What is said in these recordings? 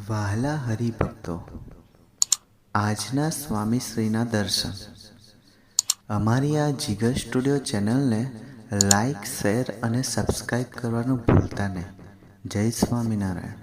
વહાલા હરિભક્તો, આજના સ્વામીશ્રીના દર્શન. અમારી આ જીગર સ્ટુડિયો ચેનલને લાઈક, શેર અને સબસ્ક્રાઈબ કરવાનું ભૂલતા નહીં. જય સ્વામિનારાયણ.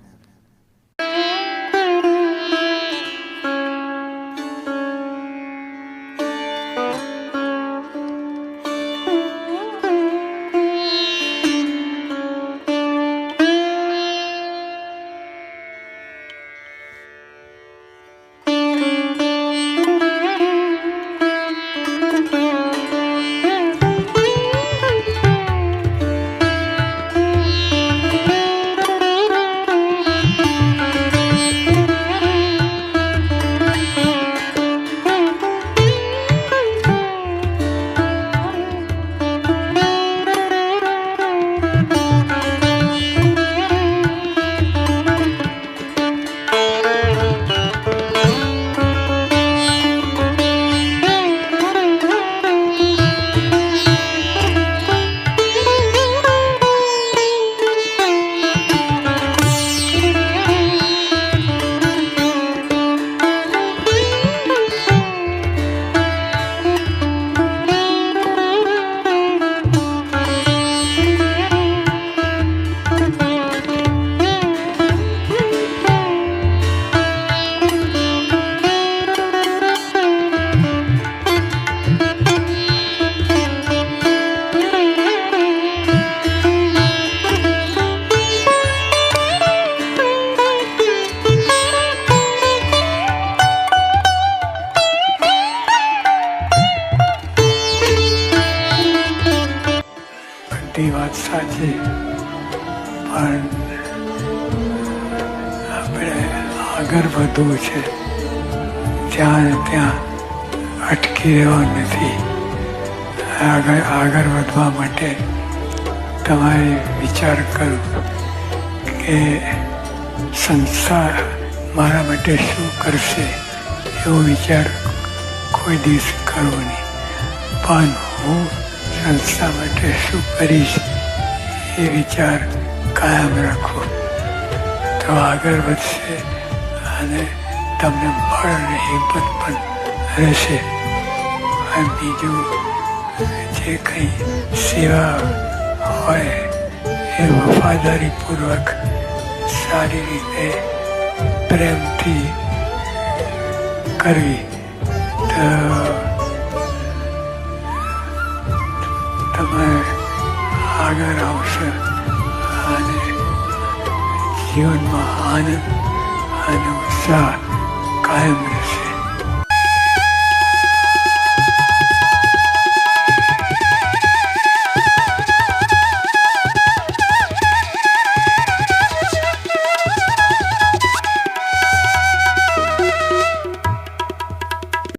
વાત સાચી, પણ આપણે આગળ વધવું છે. ત્યાં અટકી રહેવા નથી. આગળ વધવા માટે તમારે વિચાર કરો કે સંસાર મારા માટે શું કરશે, એવો વિચાર કોઈ દિવસ કરવો નહીં. પણ હું સંસ્થા માટે શું કરીશ એ વિચાર કાયમ રાખો, તો આગળ વધશે અને તમને બળ અને હિંમત પણ રહેશે. અને બીજું, જે કંઈ સેવા હોય એ વફાદારીપૂર્વક સારી રીતે પ્રેમથી કરવી, તો તમે આગળ આવશો અને જીવનમાં આનંદ અને ઉત્સાહ કાયમ રહેશે.